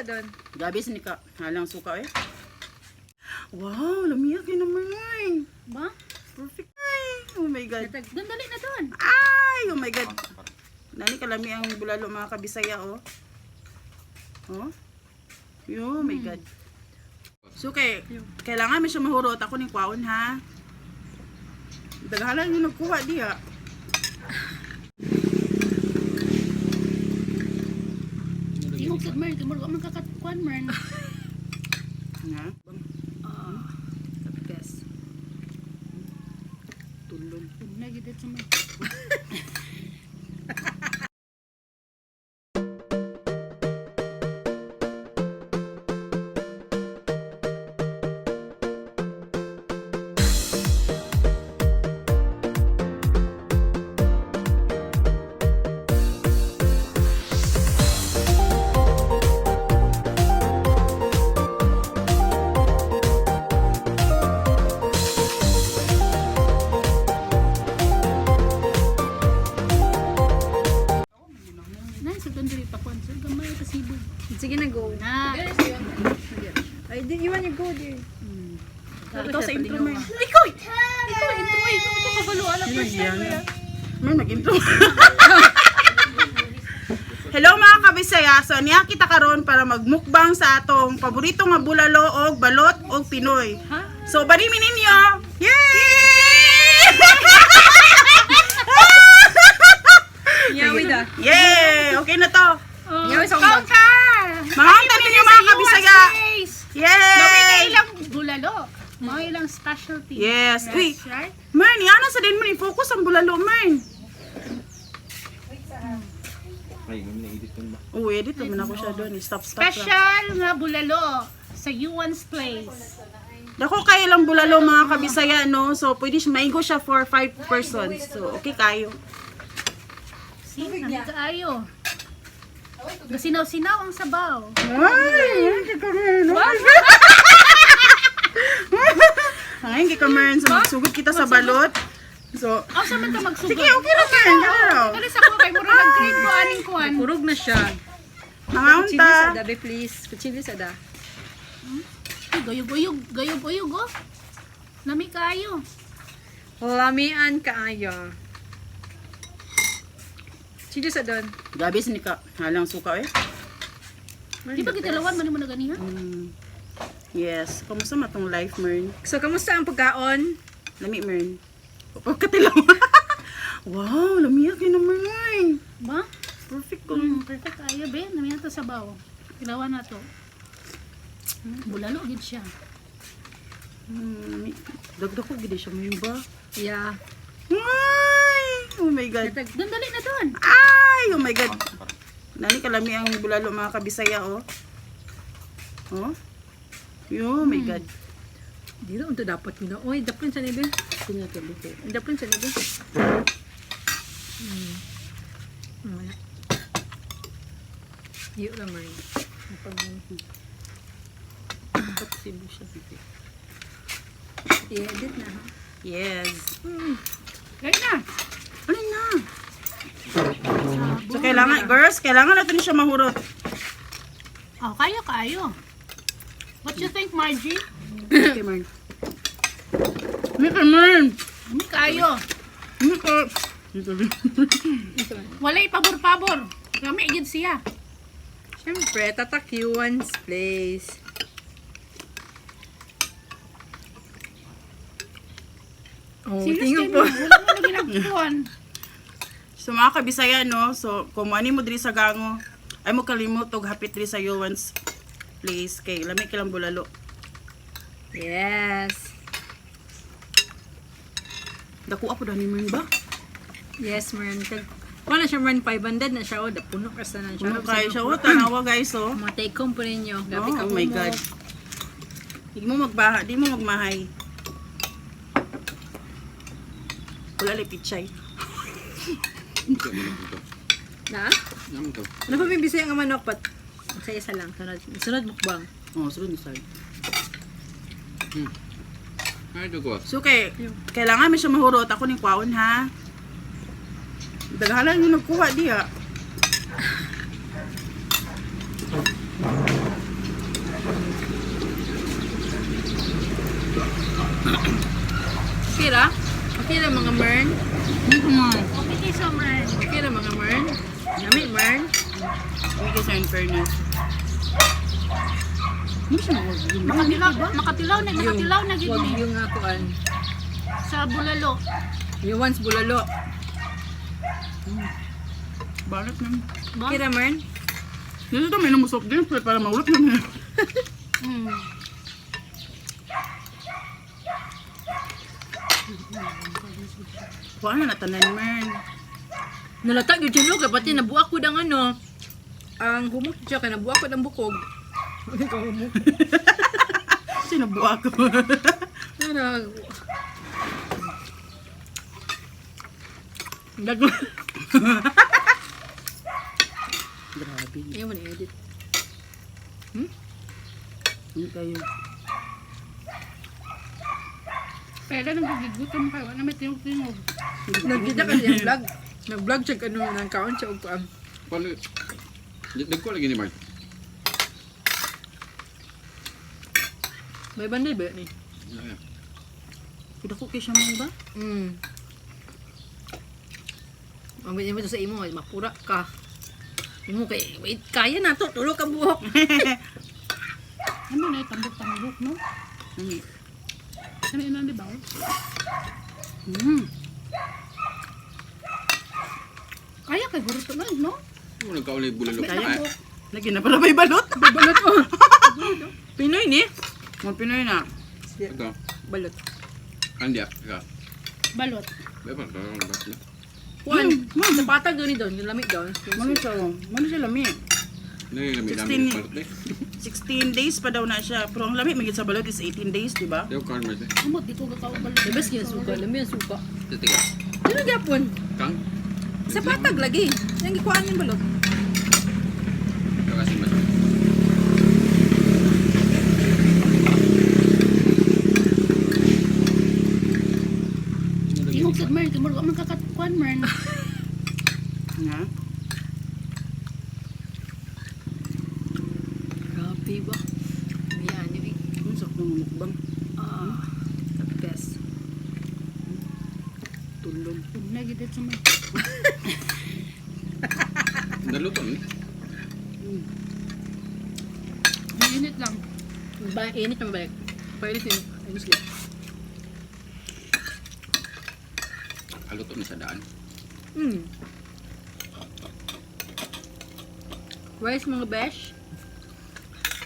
sa doon. Gabis ni ka. Halang suka eh. Wow, lamiyak yun naman. Ba? Perfect. Ay, oh my God. Doon, dali na doon. Ay, oh my God. Nani kalami ang bulalo mga kabisaya, oh. Oh. Oh my God. So, kailangan may siya mahurot. Ako ni kwaon, ha? Daghalan yung nagkuha diya. Tingog sa Mern. Kamurgo man kakatkuan, Mern. Nga. Best. Tulog. Huwag na gidit sa Mern. Nice, doon dali pa kwan. So, gamay ka sibog. Sige na, go. Na. Ay, you want to go there. Ito sa intro, Mern. Ikaw, intro. Ito kabalo. Alam ko siya. Mern, nag-intro. Hello mga kabisaya. So, niya kita karon para magmukbang sa atong paborito nga bulalo og balot og Pinoy. So, barimin ninyo. Yay! Yawi da. Yay! Okay na to. Yawi sa Come umbag. ka! Makakita ninyo mga kabisaya. Yay! ilang bulalo. Mga ilang specialty. Yes. Uy, Right? Mern, yana sa din mo ni focus ang bulalo, Mern. Oh, edit naman ako siya doon. Stop lang. Special nga bulalo sa Yuan's Place. Dako kayo lang bulalo mga kabisaya, no? So, pwede siya, maigo siya for 5 persons. So, okay kayo. See, nagkaayo. Gasinaw-sinaw ang sabaw. Ay, hindi ka Mern. Ay, hindi ka Mern. So, magsugod kita sa balot. So, Asa man ka magsugod? sige, okay na Mern. Gano'n. Alis ako kay mura nag-grade ko aning kuan. Purog na siya. Mga Kuchili sa unta. da, be please. Kuchili sa da. Gayog-uyog oh. Lami kayo. Lamian kaayo. Chili sa doon. Gabis ni ka. Halang suka eh. Di ba gitalawan man mo na ganiha? Yes. Kamusta matong life, Mern? So, kamusta ang pagkaon? Lami, Mern. Pagkatilaw. Wow, lamiyak yun naman, Mern. Ba? Perfect ko. Perfect kayo be. Nami to sabaw. Kilawan na to. Bulalo gid siya. Dagdag ko, gede siya mo yun ba? Yeah. Ay! Oh my God. Doon dali na doon. Ay! Oh my God. Nani kalami ang bulalo mga kabisaya, oh. Oh? Oh my God. Di na unto dapat yun. Oy, dapin sa nibe. Kunya ka dito. Dapin sa nibe. Iyo lang man. Dapat sibo siya dito. I-edit na ha. Yes. Gay na. Ano na? So, kailangan, girls, kailangan natin siya mahurot. Oh, kayo. What you think, Margie? Okay, Mern. Okay, Mern. Nami kayo. Walay pabor-pabor. Kami gid siya. Siyempre, tatak Yuan's Place. Oh, tingnan po. Wala mo na ginagpuan. So, mga kabisaya, no? So, kung ano mo diri sa gango, ay mo kalimot og hapit diri sa Yuan's Place. Kay, lamig kilang bulalo. Yes. Dako ako dani Mern ba? Yes, man. Wala siya man 500 na siya. O, puno kasi na siya. Ano kayo siya? O, tanawa guys, oh. Mga take home po ninyo. Gabi Oh, ka oh my God. Di mo magbaha, di mo magmahay. Wala lipitsay. Na? Ano pa may bisaya nga manok? Pat? Sa isa lang. Sunod mukbang. Oh, sunod na side. Ay, dugo. So, kailangan may siya mahurot. Ako ni kwaon, ha? Daghalan yung nagkuha diya. Okay ra? Okay ra mga mern? Okay kay summer. Okay ra mga mern? Nami mern? Okay sa in fairness. Hindi siya mawag. Makatilaw na gid Wag ni yung akuan. sa bulalo. Yung once bulalo. Balat na. Okay ra mern? Dito ito may namusok din para maulap na. Mm. Kuha na natanan man. Nalatag yung chino kay pati nabuak ko ng ano. Ang humok siya kay nabuak ko ng bukog. Ano ka humok? Sinabuha ko. Ano? Dago. Grabe. Ayaw mo na-edit. Hindi kayo. Pero nang gigutom kayo, ano may tingog-tingog. Nagkita kasi yung vlog. Nag-vlog siya ano ng kaon siya og kuan. Paano? Nagko lagi ni Mark. May bandil ba ni? Pida ko kay siya mo ba? Mamaya mo sa imo, mapura ka. Imo kay wait kaya na to, tulog ka buhok. Ano na tambok-tambok, no? Ano yun, di ba? Kaya kay gurito na, no? Ano nagkauli bulalo? Kaya ko. Lagi na pala may balot. Balot oh. Pinoy ni? Mga Pinoy na. Ito. Balot. Kandiya. Ika. Balot. Beba. Beba. Kuan, sa patag doon doon, yung lamig doon. Mano siya oh. Mano siya lami. Nagigami 16 namin balot eh. 16 days pa daw na siya. Pero ang lami magiging sa balot is 18 days, di ba? Yung karma eh. Amot, di ko gakaw balot. Labas yung suka, lami yung suka. Titika. Ano gyapon? Kang? Sa patag lagi. Yang gikuan yung balot. Ito kasi mas. Tingog sa Mern, kamuro ka man kakatukuan, Mern. Nga. Grabe ba? Yan, yung Ang sakto ng mukbang. the best. Tulog. Nagidit sa Mern. Naluto ni. Init lang. Init naman balik. Pwede yung ayos lang. Haluto ni sa daan. Rice mga besh.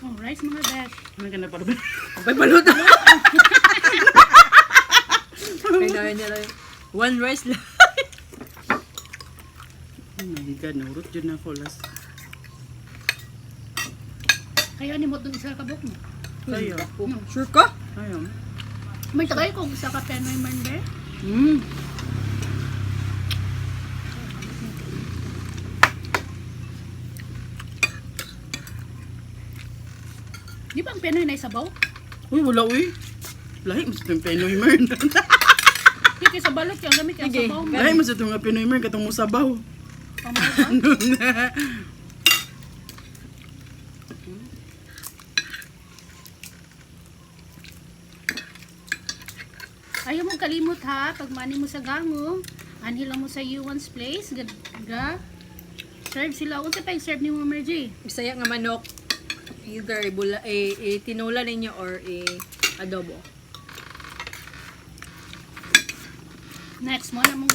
Oh, rice mga besh. Ano ka na para ba? May balot. Ay, dahil niya lang. One rice lang. Oh my God, naurot dyan ako last. Kaya ni mo itong isa kabok mo. Kaya. Sure ka? Kaya. May tagay kung isa ka penoy Mern be. Di ba ang penoy na isabaw? Uy, wala uy. Lahi mo sa itong Pinoy Mern. Kiki sa balot yung gamit yung Sige. sabaw mo. Lahi mo sa itong Pinoy Mern katong musabaw. Ayaw mong kalimot ha, pag mani mo sa gango, anhil lang mo sa Yuan's Place, serve sila. Unsa pa yung serve ni mo, Mergy? Bisaya nga manok. Either tinula ninyo or adobo. Next mo na mong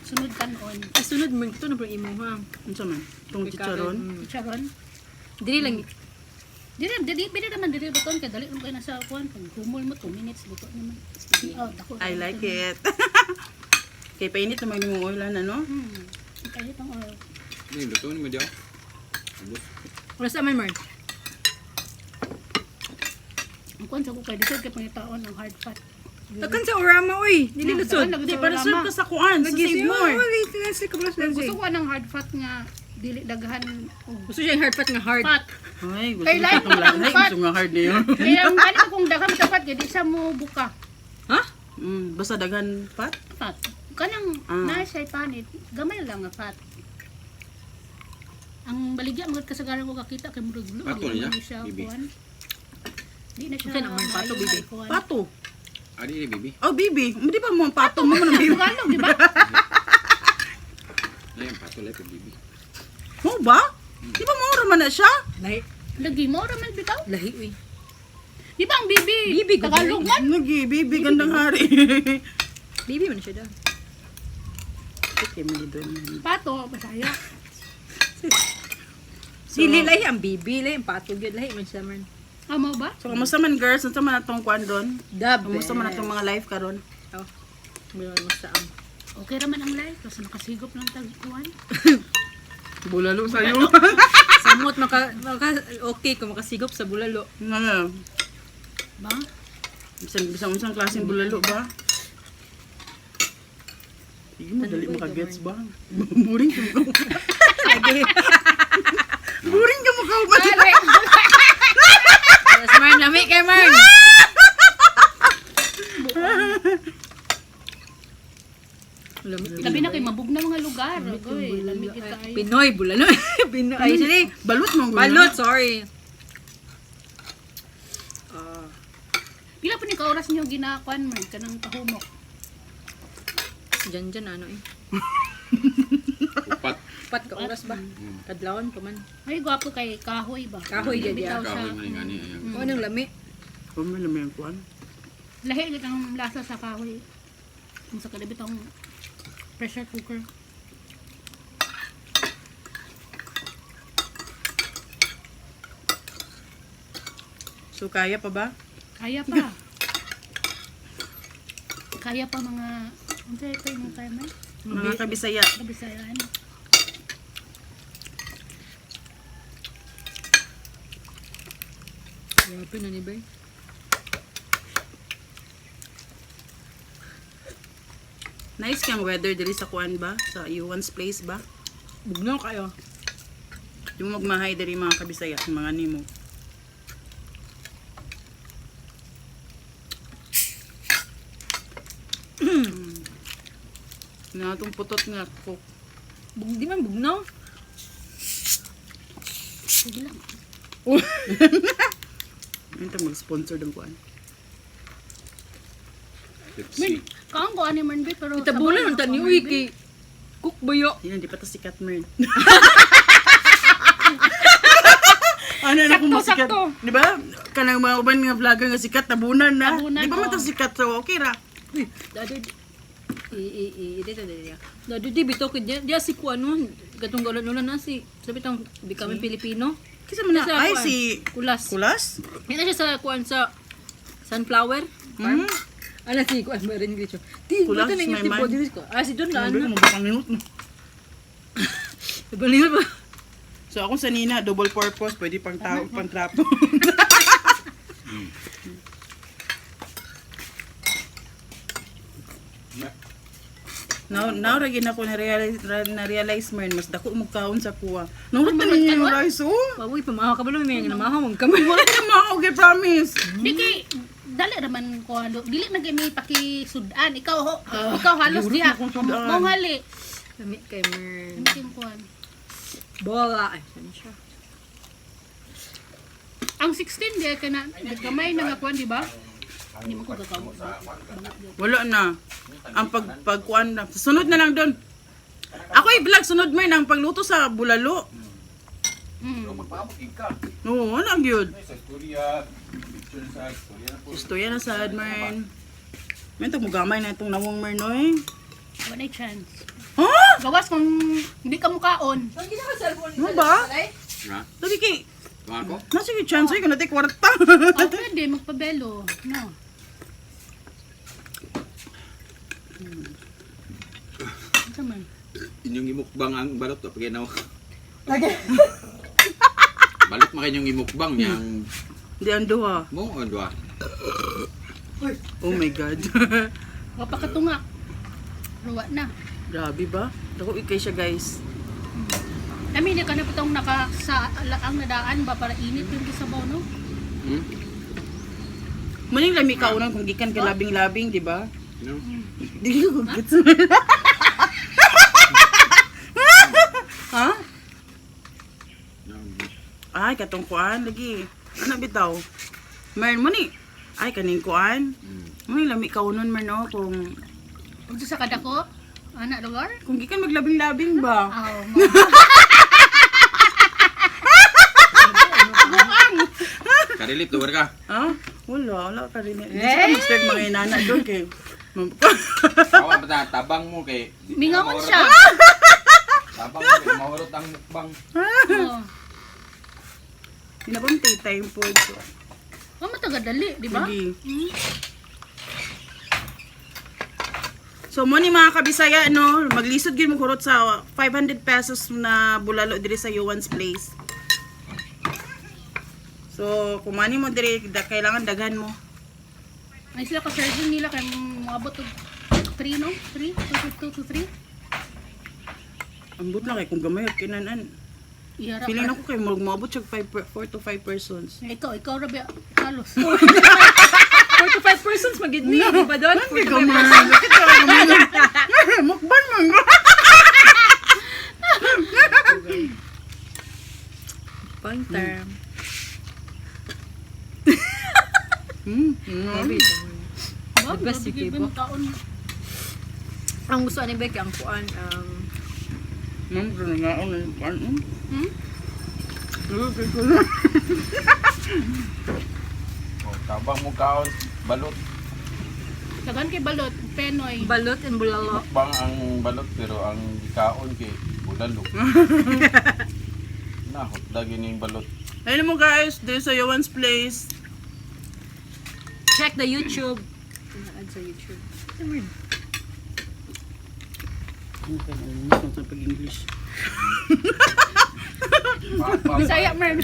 sunod kanon. Sunod mo ito na po imo ha. Ano sa man? Itong chicharon. Charon. Dili lang. Pwede naman dili buton kay dali lang kayo nasa kuan. Pag humol mo 2 minutes buto naman. Oh, dako. I like it. Kay painit naman yung oil na, no? Kaya itong oil. Ini luto ni Madiaw. Wala sa may Mark. Ang kuan sa ko kay disod kay pangitaon ang hard fat. Takan sa orama oy. Dili lusod. Di, para serve ka sa kuan, sa save more. Gusto ko ng hard fat nga dili daghan og Gusto siya yung hard fat nga hard. fat. Ay, gusto Kay ko like itong lahat. ang Ay, fat. gusto nga hard na yun. Kaya ang gani ko kung daghan sa fat kay di sa mo buka. Ha? Basta daghan pat. Fat. Kanang Ah. na siya panit, gamay lang nga fat. Ang baligya mga kasagaran ko kakita kay murag gulo. Pato niya, Di siya bibi. kuan. Di na siya. Kasi naman, pato, bibi. Pato. Adi ni bibi. Oh, bibi. Di ba mo ang pato mo ng bibi? Tagalog, di ba? Ayan, patulay pag bibi. Mo ba? Di ba mo raman na siya? Lahi. Lagi mo, raman bitaw. Lahi, uy. Di ba ang bibi? Bibi, good Tagalog morning. man. Nagi, bibi gandang hari. Bibi man siya daw. Okay, mali doon. Pato, Bisaya. Dili, lahi ang bibi. Lahi ang patog yun. Lahi man siya man. Amo ba? So, kamusta man girls? Kamusta man atong kwan doon? Dabe. Kamusta man atong mga live karon? Oh. Bilang mo sa am. Okay raman ang live. Kasi nakasigop ng tagikuan. Bulalo sa'yo. Samot, okay kung makasigop sa bulalo. Nga. Ba? Bisang klaseng bulalo ba? Hindi mo dali makagets ba? Buring ka mo. Buring ka mo ka ba? Yes, Marn. Lami kay Marn. Labi na kay mabugna mga lugar. Agoy, lamig kita ay. Pinoy, bulalo. Pinoy. Ay, sili. Balot mo. Balot, sorry. Pila po ni ka-oras niyo ginakuan man kanang kahumok. Diyan, ano eh. Upat. Pat ka oras ba? Kadlawon pa man. Ay, gwapo kay kahoy ba? Kahoy, Bitaw gaya. siya. Kahoy man yung ani. Ayan. Anong lami? Pumala mo yung kwan. Lahi gid ang lasa sa kahoy. Kung sa kalibit ang pressure cooker. So, kaya pa ba? Kaya pa. Kaya pa mga... Ano ito yung kaya man? Mga kabisaya. Kabisayaan. Grabe na ni Bay. Nice kang weather diri sa kuan ba? Sa Yuan's place ba? Bugnaw kayo. Yung magmahay diri mga kabisaya, mga nimo. Na itong putot nga ko. Di man bugnaw. Sige lang. Ito mag-sponsor ng kuan. Man, kaang ko ani man be pero Itabulan ang tani uy kay cook bayo. Yan, di pa to sikat man. Ano na kung sikat? sakto. Di ba? Kanang mga uban nga vlogger nga sikat, tabunan na. Tabunan, Di ba man oo. to sikat? So, okay ra. Uy, dado dito bitaw ko dia si kuano gatong galan na si sabi tang di kami Pilipino. Kisa man na, Sa ay kuan, si Kulas. Kulas? Yan na siya sa kuan sa sunflower. Hmm? Ala si kuan ba rin dito. Di Kulas, ko na may yung tipo man. dito ko. Ah si Don na Sabi ko, ano. mabakang minut na. Ibalik ba? So, ako sa Nina, double purpose, pwede pang tao, pang trapo. Now ragin ako na-realize man, mas dako mo kaon sa kuha. Nahut na ninyo yung rice, oh. Pawi pamahaw ka ba lang may namahaw mag kamay. Wala na makaw, okay, promise. Di kay dali raman ko ano, dili na gani pakisudan. Ikaw halos Yurot diha. na kung sudan. Mo ngali. Kami kay Mer. Ano yung kuan? Bola. Ay, saan siya? Ang 16 di ka na gamay na nga kuan di ba? Hindi mo ko gagawin. Wala na. Ang pagkuan na. Sunod na lang doon. Ako i-vlog, sunod mo yun, ang pagluto sa bulalo. Oo, ano ang yun? Istorya na sa admin. May ito, mugamay na itong nawang mernoy. Wala chance. Ha? Gawas kung hindi ka mukaon. Ano ba? Ha? Sabi kay, Tuwan ko? nasa yung chance ko natin kwarta. Oh, pwede magpabelo. No. Ano man? Inyong imukbang ang balot to. Paginaw. Balot mo kanyang imukbang niyang Hindi ang duha. mo o dua. Oh my God. Kapakatunga. Ruwa na. Grabe ba? Ako ikay siya guys. Kami hindi ka na putong naka sa ang nadaan ba para init yung kisabaw no? Hmm? Maning lami ka unang kung gikan ka labing-labing, di ba? No? Di ko gets. Ha? No. Ay, katong kuan lagi. Ano bitaw? Mer mo ni. Ay, kaning kuan. Mm. Mo ni lami kaunon man no kung Kung sa kadako, anak lugar? kung gikan maglabing-labing ba. Aw, Karilip, tuwar ka. Ah, wala ka rin. Hindi ka mag-start mga inana doon kay Awa, bata, tabang mo kay... mingaon siya. Tabang mo kay mahurot ang mukbang. Oh. Hinabang time po ito. Oh, matagadali, di ba? Lagi. So mo ni mga kabisaya no, maglisod gyud mo kurot sa 500 pesos na bulalo diri sa Yuan's Place. So kumani mo diri kailangan daghan mo. Ay sila ka-serving nila kay moabot og 3 no? 3? 2 to 3? Ambot lang kay kung gamay og kinanan. Iyara Feeling ka. ako kay moabot siya 4 to 5 persons. Ikaw rabi halos. 4 to 5 persons magid ni, di ba doon? 4 to 5 Gamay. persons. Bakit ka gamay? Mukban man. Fun term. Ba, The best grabe you gyud give, kaon. Ang gusto ni Becky ang kuan Ma'am, kung nga ako na yung Hmm? Oh, tabang mo kaon, balot. Dagan kay balot, penoy. balot and bulalo. Mukbang ang balot, pero ang kaon kay bulalo. Nahot, lagi na yung balot. Ayun mo guys, dito sa Yuan's Place. Check the YouTube. Add sa YouTube. Ano ka na sa pag-English? Bisaya man.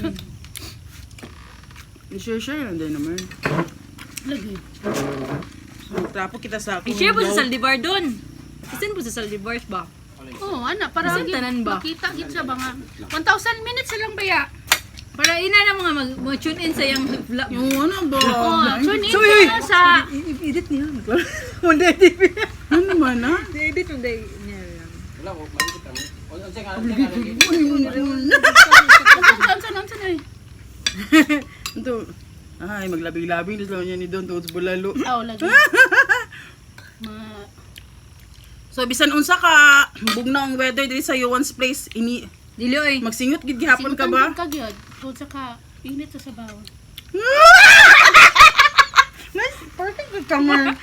I-share lang din naman. Lagi. Trapo kita sa akong I-share po sa Saldivar doon. Isin po sa Saldivar ba? Oh, ana para Bisan gyud tanan ba? makita gid sa mga 1,000 minutes lang baya. Para ina na mga mag-tune in sa yung vlog. Yung ano ba? Oh, tune in ka sa Edit niya. Hindi, edit. Ano man ah? Edit mo day niya. Wala, malikot ang... Ang nga, Nansan ay. Ito. Ay, maglabing-labing. Dito lang yan ni Don. Tuwad sa bulalo. Aw lagi. Ma So, bisan unsa ka, bugna ang weather dito sa Yuan's Place. Dili oy. Magsingot gid gihapon ka ba? Ka gyud. Tungod sa ka init sa sabaw. Nice. Perfect ka man.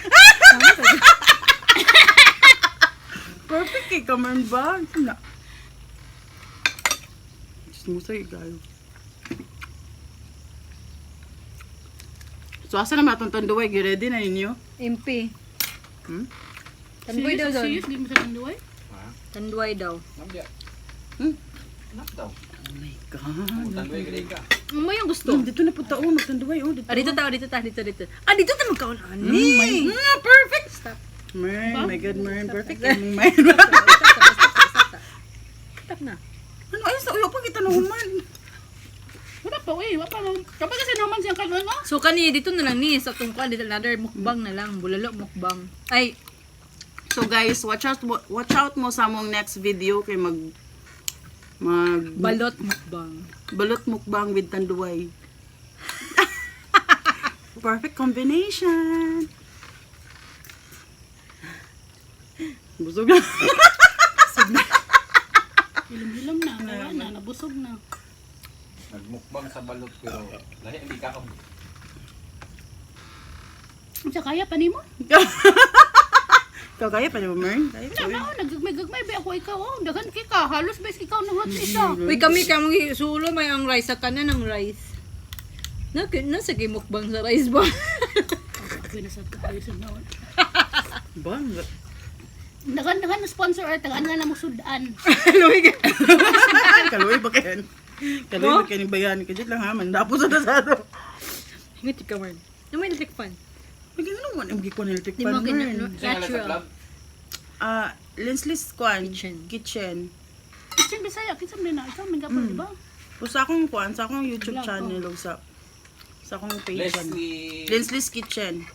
Perfect kay ka man ba? Na. Musay gayo. So, asa na matong tanduway? Ready na ninyo? MP. Hmm? Tanduay daw doon. Serious, di mo sa tanduay? Tanduay daw. Namdiya. Hmm? Anak daw. Oh my God. Tandoy ka rin ka. Mo yung gusto. Dito na po tao, magtanduway. Oh, dito. Ah, dito ta, dito ta, dito. Ah, dito ta magkaon ani. Perfect. Stop. Mern, my God, Mern. Perfect. Mern. Stop na. Ano, ayos na. Uyo pa kita na human. Wala pa, uy. Wala pa. Kapag kasi naman siyang kanon, no? So kani dito na lang ni sa tungkol dito another mukbang na lang, bulalo mukbang. Ay, So guys, watch out mo sa mong next video kay mag balot mukbang. balot mukbang with tanduay. Perfect combination. Busog na. Hilam-hilam na. Wala na. Nabusog na. Nagmukbang sa balot, pero lahi ang kaon. Sa kaya pa ni mo? Kaya pa naman, Mern? Kaya pa. Wala na. Nagagmay-gagmay ba ako ikaw? Oh, dagan ka. Halos best ikaw ng hot ito. Uy, kami sulo may ang rice sa kanan ng rice. Nasa mukbang sa rice ba? Ako na sa kayo sa naon. Ba? Dagan na sponsor or tagaan nga na mo sudan. Kaloy ba kayan? Kaloy ba kayan yung bayan? Kajit lang ha, mandapo sa nasado. Ngiti ka man. Na may electric fan. Magiging ano man ang gikon ng Di mo tikpan, ganyan, no? Mern? Saan ka lang sa Natural. vlog? Lensless kwan. Kitchen. Kitchen. Kitchen Bisaya. Kitchen din na. Ikaw, may gapon, di ba? O sa akong kwan, sa akong YouTube Vlog, channel o sa akong page. Leslie. Lensless Kitchen.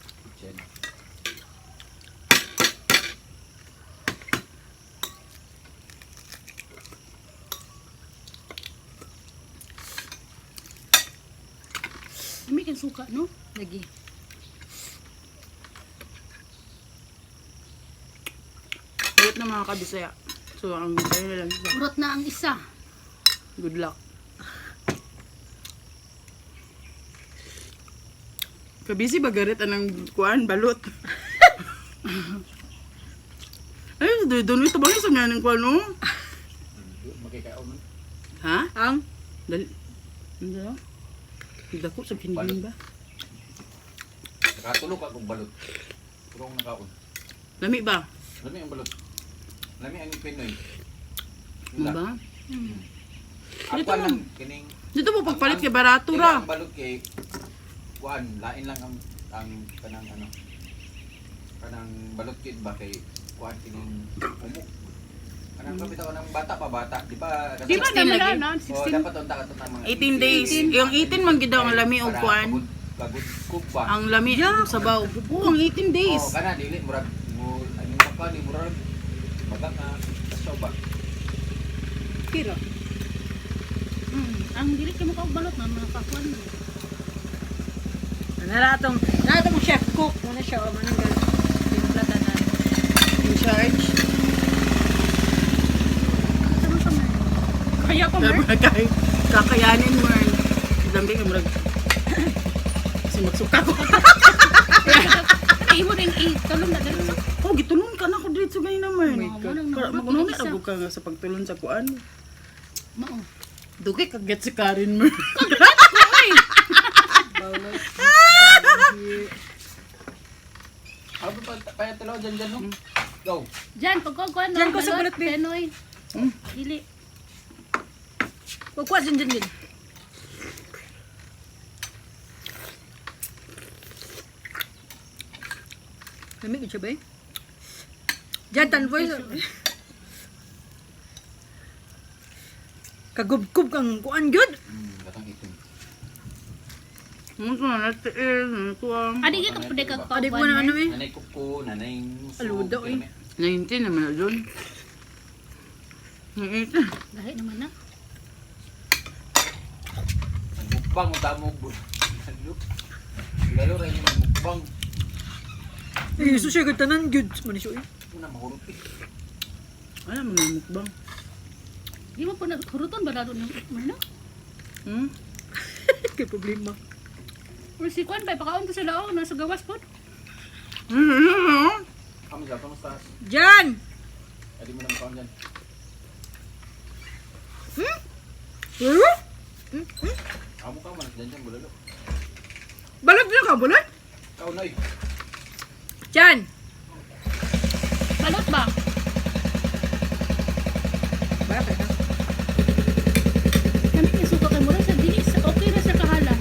Lami kang suka, no? Lagi. Ulit na mga kabisaya. So, ang bisaya na lang isa. Urot na ang isa. Good luck. Kabisi bagarit anang kuan balot. Ay, doon ito bang sa nga ng kuan no? Makikaon mo. Ha? Ang Dali. Ano? Dako sa kinigin ba? Nakatulog akong balot. Turong nakaon. Lami ba? Lami ang balot. Lami ang Pinoy. Ano ba? Ako Dito lang kining Dito mo pagpalit kay barato ra. ang balot kay kuan, lain lang ang kanang ano. Kanang balot kid ba kay kuan kining umok. Kanang kapita ko ng bata pa bata, di ba? Di ba 16 lagi? na, Oh, 16. dapat unta ka to ng mga 18 days. Yung 18 man gid daw ang lami og kuan. Kagud cook ba? Ang lami sabaw. Oo, ang 18 days. Oh, kana dili murag mo ano pa ni murag baga nga kasaw ba? kira. Ang dili kay mo ka og balot na mga kakuan. Natong chef cook. Muna siya, o mananggal. Timplatan na. In charge. Sama-sama. Kaya pa, Mer? Kakayanin mo. Dambi ka murag. Kasi magsuka ko. Ay, mo rin tulong na dali sa. Oh, gitulon ka na ko dito ganyan naman. my God. Magunaw na agog ka nga sa pagtulon sa kuan. Mao. Dugi kaget si Karen mo. Ako pa paya telaw dyan no. Go. Diyan, pagkukuan no. Diyan ko sa balot, be. Penoy. Hmm. Dili. Pagkuha dyan. Lamig siya ba eh? Diyan, tanboy. Kagubkub kang kuan gyud. Gatang itim. Mo ko na tiin, kuan. Adi ka pwede kag Adi ko na ano eh. Nanay kuko, nanay muso. Aluda, eh. 19 naman na doon. 19. Dali naman na. Mukbang utamog. Lalo. Lalo rin yung mukbang. Eh, so siya tanan gyud. Manisyo eh. Una mahurot eh. Ano mga mukbang? Di mo po na huruton ba lalo ng mana? Hmm? Kay problema. Or si Kwan pa pakaon to sila oh, nasa gawas po. Kami sa kamusta? Diyan! Adi mo nang kaon dyan. Amo ka man dyan bulalo. Balot niyo ka, balot? Kaon na eh. Diyan! Balot ba? Bakit ha? Kami yung suka kay mura sa dinis. Okay na sa kahala.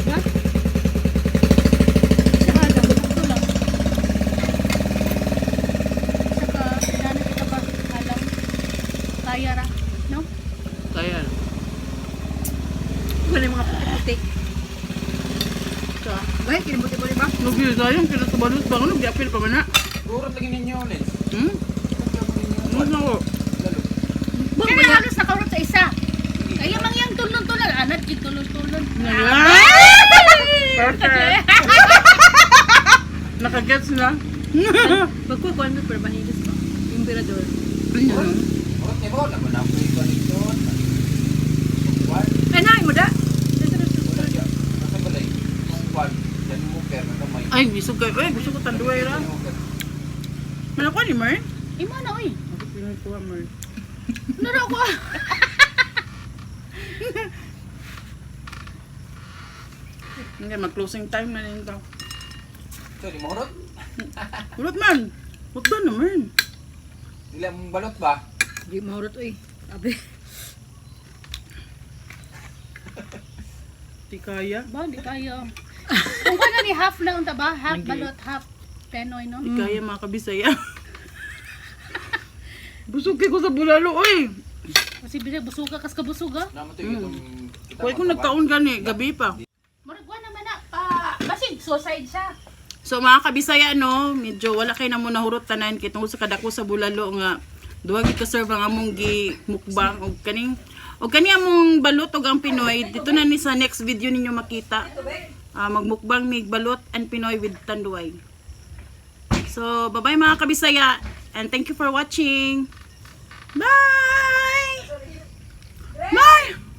Ba? Sa kahala, ito lang. Saka, pinanay kita ba? Halang. Kaya ra. No? Kaya. Wala yung mga puti-puti. Sa. Bakit? Kinibuti-buti ba? Nugi sayang kina sa balot ba ano giapil pa man na. Urot lagi ninyo, Lens. Hmm? Ano ko? Lalo. Kaya na halos nakarot sa isa. Kaya mangyang tulon-tulon. Anat, tulon-tulon. Perfect. Nakagets na. Magkukuhan mo pero manilis pa. Yung birador. Urot niya mo, naman ako yung baliktod. Kwan. Ay, naay mo da! Wala siya. Nasa balay. Yung kwan. Yan mo per na kamay. Ay, gusto ko. Ay, gusto ko tanduay ra. Ano ko ni Mer? Ima na, oy. Ako pinay ko Mer. Nara ko. Hindi, mag-closing time na rin ito. So, di mo urot? Ulot man. Huwag ba naman? Dila mong balot ba? Di mahurot oy. Abi. Di kaya. Ba, di kaya. Kung ka na ni half na unta ba? Half Lagi. balot, half penoy, no? Di kaya mga kabisaya. Busog ko sa bulalo, oy. Kasi bisag busuga, kas ka busuga. Naman ito yung kita Huwag kung nagtaon gani, gabi pa. Muragwa naman na, basig, suicide siya. So mga kabisaya no, medyo wala kay na mo nahurot tanan kay tungod sa kadako sa bulalo nga duwa gid ka serve ang among gi mukbang og kaning O kani among balot og ang Pinoy, dito na ni sa next video ninyo makita. Magmukbang mig balot and Pinoy with tanduay. So, bye-bye mga kabisaya and thank you for watching. Bye! Bye!